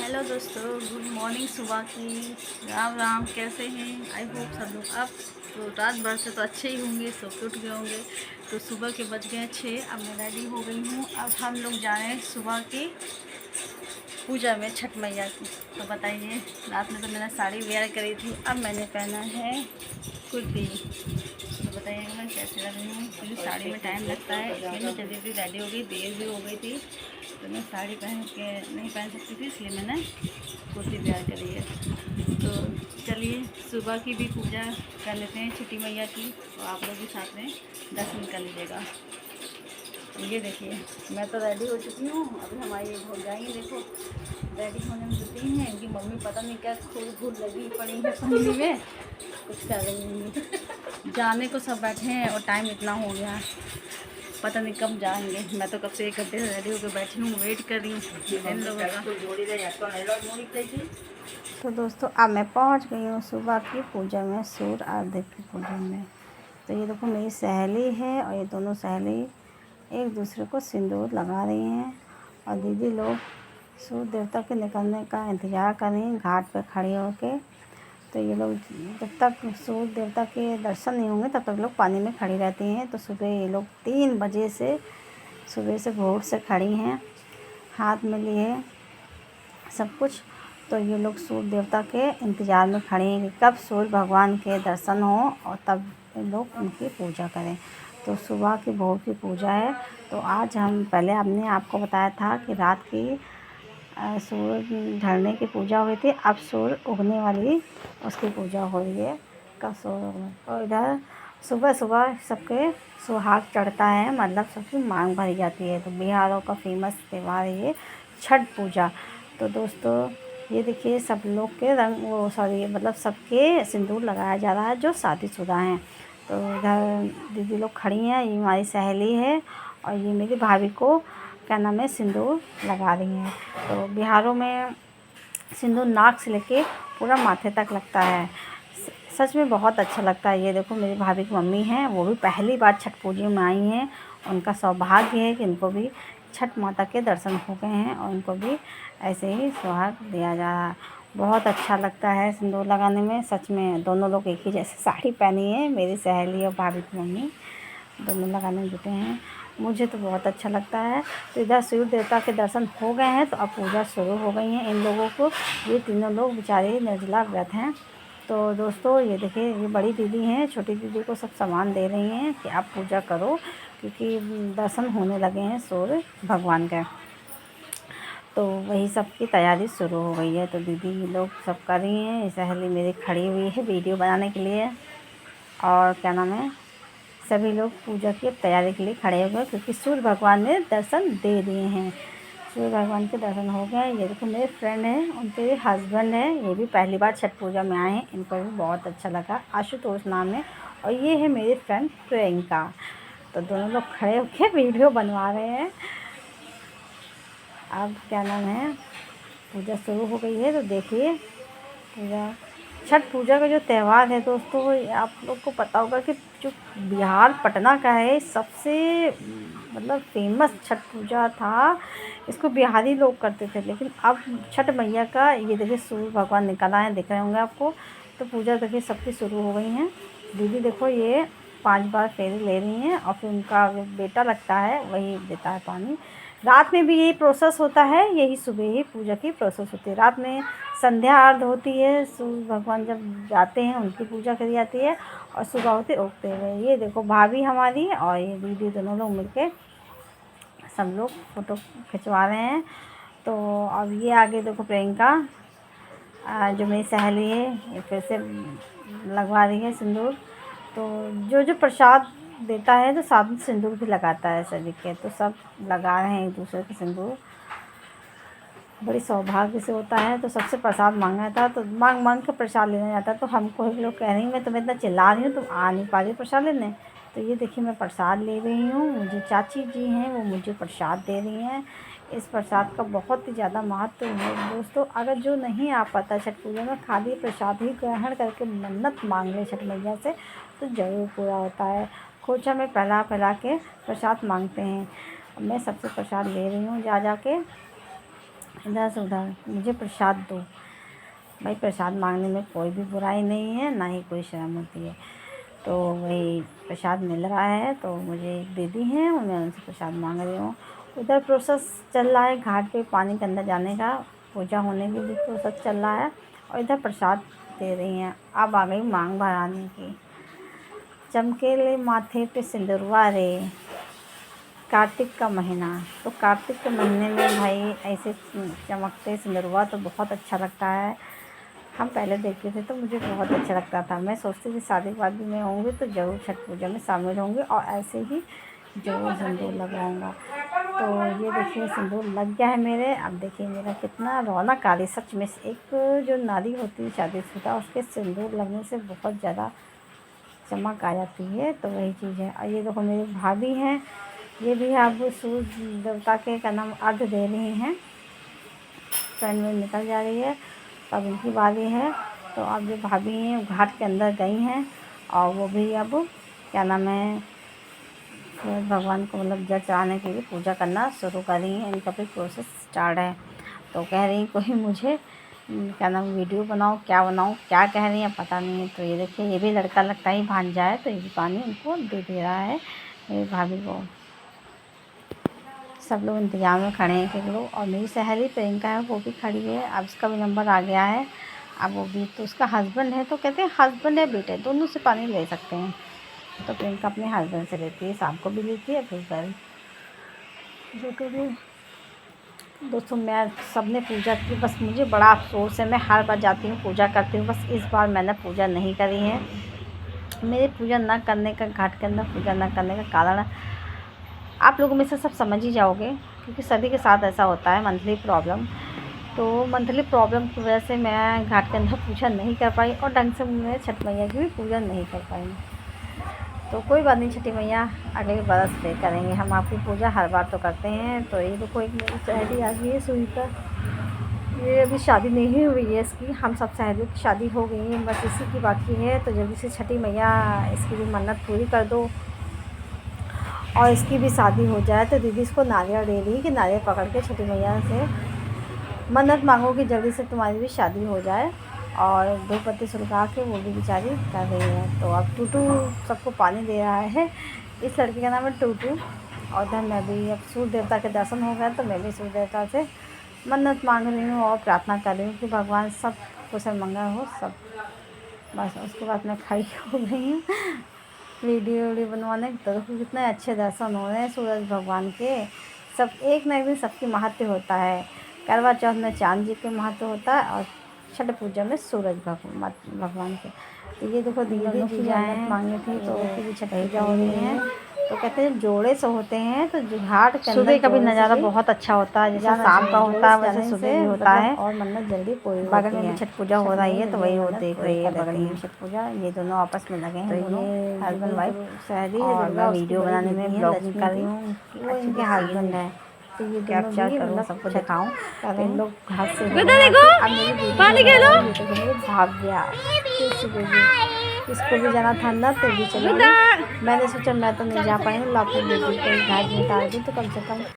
Hello दोस्तों, good morning. सुबह की राम राम। कैसे हैं? आई होप सब लोग अब तो रात भर से तो अच्छे ही होंगे, सो के उठ गए होंगे। तो सुबह के बज गए 6। अब मैं रेडी हो गई हूँ। अब हम लोग जा रहे हैं सुबह की पूजा में, छठ मैया की। तो बताइए, रात में तो मैंने साड़ी वेयर करी थी, अब मैंने पहना है कुर्ती। तो बताइएगा मैं कैसे लग रही हूँ, क्योंकि साड़ी में टाइम लगता है, इसलिए मैं जल्दी जल्दी रेडी हो गई। देर भी हो गई थी तो मैं साड़ी पहन के नहीं पहन सकती थी, इसलिए मैंने कुर्ती तैयार करी है। तो चलिए सुबह की भी पूजा कर लेते हैं छठी मैया की, और आप लोग भी साथ में दर्शन कर लीजिएगा। तो ये देखिए, मैं तो रेडी हो चुकी हूँ। अभी हमारी हो जाएंगी, देखो रेडी होने में जुटी हैं। इनकी मम्मी पता नहीं क्या खूब भूल लगी पड़ी है पन्नी में, कुछ कर रही होंगी। जाने को सब बैठे हैं और टाइम इतना हो गया, पता नहीं कब जाएंगे। मैं तो कब से 1 घंटे से रेडी होकर बैठी हूँ, वेट कर रही हूँ इन लोगों का। तो दोस्तों अब मैं पहुँच गई हूँ सुबह की पूजा में, सूर्य आरती की पूजा में। तो ये देखो मेरी सहेली है, और ये दोनों सहेली एक दूसरे को सिंदूर लगा रही हैं। और दीदी लोग सूर्य देवता के निकलने का इंतज़ार कर रही हैं घाट पर खड़े होके। तो ये लोग जब तक सूर्य देवता के दर्शन नहीं होंगे तब तक लोग पानी में खड़ी रहती हैं। तो सुबह ये लोग 3 बजे से सुबह से भोर से खड़ी हैं, हाथ में लिए सब कुछ। तो ये लोग सूर्य देवता के इंतज़ार में खड़े हैं कि कब सूर्य भगवान के दर्शन हो और तब ये लोग उनकी पूजा करें। तो सुबह की भोर की पूजा है। तो आज हम पहले हमने आपको बताया था कि रात की सूर्य ढलने की पूजा हुई थी, अब सूर्य उगने वाली उसकी पूजा हो रही है। कब सूर्य उगने, और इधर सुबह सुबह सबके सुहाग चढ़ता है, मतलब सबकी मांग भरी जाती है। तो बिहारों का फेमस त्यौहार है ये छठ पूजा। तो दोस्तों ये देखिए, सब लोग के रंग वो सॉरी मतलब सबके सिंदूर लगाया जा रहा है जो शादीशुदा हैं। तो इधर दीदी लोग खड़ी हैं, ये हमारी सहेली है, और ये मेरी भाभी को क्या नाम है सिंदूर लगा रही हैं। तो बिहारों में सिंदूर नाक से लेके पूरा माथे तक लगता है। सच में बहुत अच्छा लगता है। ये देखो मेरी भाभी की मम्मी हैं, वो भी पहली बार छठ पूजा में आई हैं। उनका सौभाग्य है कि इनको भी छठ माता के दर्शन हो गए हैं, और उनको भी ऐसे ही सुहाग दिया जा रहा है। बहुत अच्छा लगता है सिंदूर लगाने में। सच में दोनों लोग एक ही जैसी साड़ी पहनी है, मेरी सहेली और भाभी की मम्मी दोनों लगाने में जुटे हैं। मुझे तो बहुत अच्छा लगता है। तो इधर सूर्य देवता के दर्शन हो गए हैं, तो अब पूजा शुरू हो गई है इन लोगों को। ये तीनों लोग बेचारे निर्जला व्रत हैं। तो दोस्तों ये देखिए, ये बड़ी दीदी हैं, छोटी दीदी को सब सामान दे रही हैं कि आप पूजा करो, क्योंकि दर्शन होने लगे हैं सूर्य भगवान के। तो वही सब की तैयारी शुरू हो गई है। तो दीदी लोग सब कर रही हैं, सहेली मेरी खड़ी हुई है वीडियो बनाने के लिए। और क्या नाम है, सभी लोग पूजा की तैयारी के लिए खड़े हो गए, क्योंकि सूर्य भगवान ने दर्शन दे दिए हैं। सूर्य भगवान के दर्शन हो गए। ये देखो मेरे फ्रेंड हैं, उनके हस्बैंड हैं, ये भी पहली बार छठ पूजा में आए हैं, इनको भी बहुत अच्छा लगा। आशुतोष नाम है, और ये है मेरी फ्रेंड प्रियंका। तो दोनों लोग खड़े होकर वीडियो बनवा रहे हैं। अब क्या नाम है, पूजा शुरू हो गई है। तो देखिए पूजा, छठ पूजा का जो त्यौहार है दोस्तों, आप लोग को पता होगा कि जो बिहार पटना का है सबसे मतलब फेमस छठ पूजा था। इसको बिहारी लोग करते थे, लेकिन अब छठ मैया का ये देखिए सूर्य भगवान निकल आए, दिख रहे होंगे आपको। तो पूजा देखिए सबकी शुरू हो गई हैं। दीदी देखो ये 5 बार फेरे ले रही हैं, और फिर उनका बेटा लगता है वही देता है पानी। रात में भी यही प्रोसेस होता है, यही सुबह ही पूजा की प्रोसेस होती है। रात में संध्या आरती होती है, सूर्य भगवान जब जाते हैं उनकी पूजा करी जाती है, और सुबह होते उगते हुए। ये देखो भाभी हमारी और ये दीदी दोनों लोग मिलके सब लोग फ़ोटो खिंचवा रहे हैं। तो अब ये आगे देखो प्रियंका जो मेरी सहेली है, ये फिर से लगवा रही है सिंदूर। तो जो जो प्रसाद देता है तो साथ में सिंदूर भी लगाता है सभी के। तो सब लगा रहे हैं एक दूसरे के सिंदूर, बड़ी सौभाग्य से होता है। तो सबसे प्रसाद मांगा था, तो मांग मांग के प्रसाद लेने जाता है। तो हमको एक लोग कह रही मैं तुम्हें इतना चिल्ला रही हूँ, तुम आ नहीं पा रही प्रसाद लेने। तो ये देखिए मैं प्रसाद ले रही हूँ, मुझे चाची जी हैं वो मुझे प्रसाद दे रही हैं। इस प्रसाद का बहुत ही ज़्यादा महत्व है दोस्तों। अगर जो नहीं आ पाता छठ पूजा में, खाली प्रसाद ही ग्रहण करके मन्नत मांग ले छठ मैया से, तो ज़रूर पूरा होता है। खोचा में फैला फैला के प्रसाद मांगते हैं। मैं सबसे प्रसाद ले रही हूँ जा जा के। इधर से उधर, मुझे प्रसाद दो। भाई प्रसाद मांगने में कोई भी बुराई नहीं है, ना ही कोई शर्म होती है। तो वही प्रसाद मिल रहा है तो मुझे एक दीदी हैं और मैं उनसे प्रसाद मांग रही हूँ। उधर प्रोसेस चल रहा है घाट पे पानी के अंदर जाने का, पूजा होने की भी प्रोसेस चल रहा है और इधर प्रसाद दे रही हैं। अब आ गई मांग भराने की। चमकेले माथे पे सिंदूरवा रे, कार्तिक का महीना। तो कार्तिक के महीने में भाई ऐसे चमकते सिंदूरवा तो बहुत अच्छा लगता है। हम पहले देखते थे तो मुझे बहुत अच्छा लगता था। मैं सोचती थी शादी के बाद भी मैं होंगी तो ज़रूर छठ पूजा में शामिल होंगी और ऐसे ही ज़रूर सिंदूर लगवाऊँगा। तो ये देखिए सिंदूर लग गया है मेरे। अब देखिए मेरा कितना रौनक आ रही। सच में एक जो नारी होती है शादीशुदा, उसके सिंदूर लगने से बहुत ज़्यादा चमक आ जाती है। तो वही चीज़ है। और ये देखो मेरी भाभी हैं, ये भी अब सूर्य देवता के का नाम अर्घ दे रही हैं। ट्रेन में निकल जा रही है, तब इनकी बारी है। तो अब जो भाभी हैं घाट के अंदर गई हैं और वो भी अब क्या नाम है सूरज भगवान को मतलब जल चढ़ाने के लिए पूजा करना शुरू कर रही हैं। इनका भी प्रोसेस स्टार्ट है। तो कह रही हैं कोई मुझे क्या नाम वीडियो बनाओ, क्या बनाऊँ, क्या कह रही हैं पता नहीं है। तो ये देखिए ये भी लड़का लगता ही भांजा है, तो ये भी पानी उनको दे दे रहा है मेरी भाभी को। सब लोग इंतज़ार में खड़े हैं कि लोग। और मेरी सहेली प्रियंका है वो भी खड़ी है। अब उसका भी नंबर आ गया है। अब वो भी तो उसका हस्बैंड है, तो कहते हैं हस्बैंड है बेटे दोनों से पानी ले सकते हैं। तो प्रियंका अपने हस्बैंड से लेती है, शाम को भी लेती है फिर कल जो कभी। दोस्तों मैं सबने पूजा की, बस मुझे बड़ा अफसोस है। मैं हर बार जाती हूँ पूजा करती हूँ, बस इस बार मैंने पूजा नहीं करी है। मेरे पूजा न करने का, घाट के अंदर पूजा न करने का कारण आप लोगों में से सब समझ ही जाओगे, क्योंकि सभी के साथ ऐसा होता है मंथली प्रॉब्लम। तो मंथली प्रॉब्लम की वजह से मैं घाट के अंदर पूजा नहीं कर पाई और ढंग से मैं छठ मैया की भी पूजा नहीं कर पाई। तो कोई बात नहीं, छठी मैया अगले बरस से करेंगे हम आपकी पूजा, हर बार तो करते हैं। तो ये देखो एक मेरी सहेली आ गई है सुनीता, ये अभी शादी नहीं हुई है इसकी। हम सब सहेलियों की शादी हो गई है, बस इसी की बाकी है। तो जल्दी से छठी मैया इसकी भी मन्नत पूरी कर दो और इसकी भी शादी हो जाए। तो दीदी इसको नारियल दे रही कि नारियल पकड़ के छठी मैया से मन्नत मांगो कि जल्दी से तुम्हारी भी शादी हो जाए। और दो पत्ती सुलगा के वो भी बेचारी कर रही है। तो अब टूटू सबको पानी दे रहा है। इस लड़के का नाम है टूटू। और इधर मैं भी अब सूर्य देवता के दर्शन हो गए तो मैं भी सूर्य देवता से मन्नत मांग रही हूँ और प्रार्थना कर रही हूँ कि भगवान सब कुशल मंगल हो सब। बस उसके बाद मैं खड़ी हो गई हूँ वीडियो बनवाने। तो देखो कितने अच्छे दर्शन हो रहे हैं सूरज भगवान के। सब एक ना एक दिन सबकी महत्व होता है। करवा चौथ में चांद जी के महत्व होता है और छठ पूजा में सूरज भगवान के। तो ये देखो दीदी की मन्नत मांगी थी तो उसकी भी छठ पूजा हो रही है। तो कहते हैं जोड़े से होते हैं, तो घाट के अंदर सुबह का भी नज़ारा बहुत अच्छा होता है। जैसे शाम का होता है वैसे सुबह भी होता है और मन्नत जल्दी पूरी होती है। बगल में भी छठ पूजा हो रही है तो वही वो देख रही है बगल में छठ पूजा। ये दोनों आपस में लगे हैं, दोनों हस्बैंड वाइफ सहेली। और मैं वीडियो बनाने में ब्लॉगिंग कर रही हूँ, वो इनके हस्बैंड है। तो ये कैप्चर करूँ सबको दिखाऊँ। इन लोग घाट से पानी के लो भाग गया। इसको भी जाना था अंदर तो भी चली गई। मैंने सोचा मैं तो नहीं जा पाई, लापू बेटी को घाट में डाल दी तो कम से कम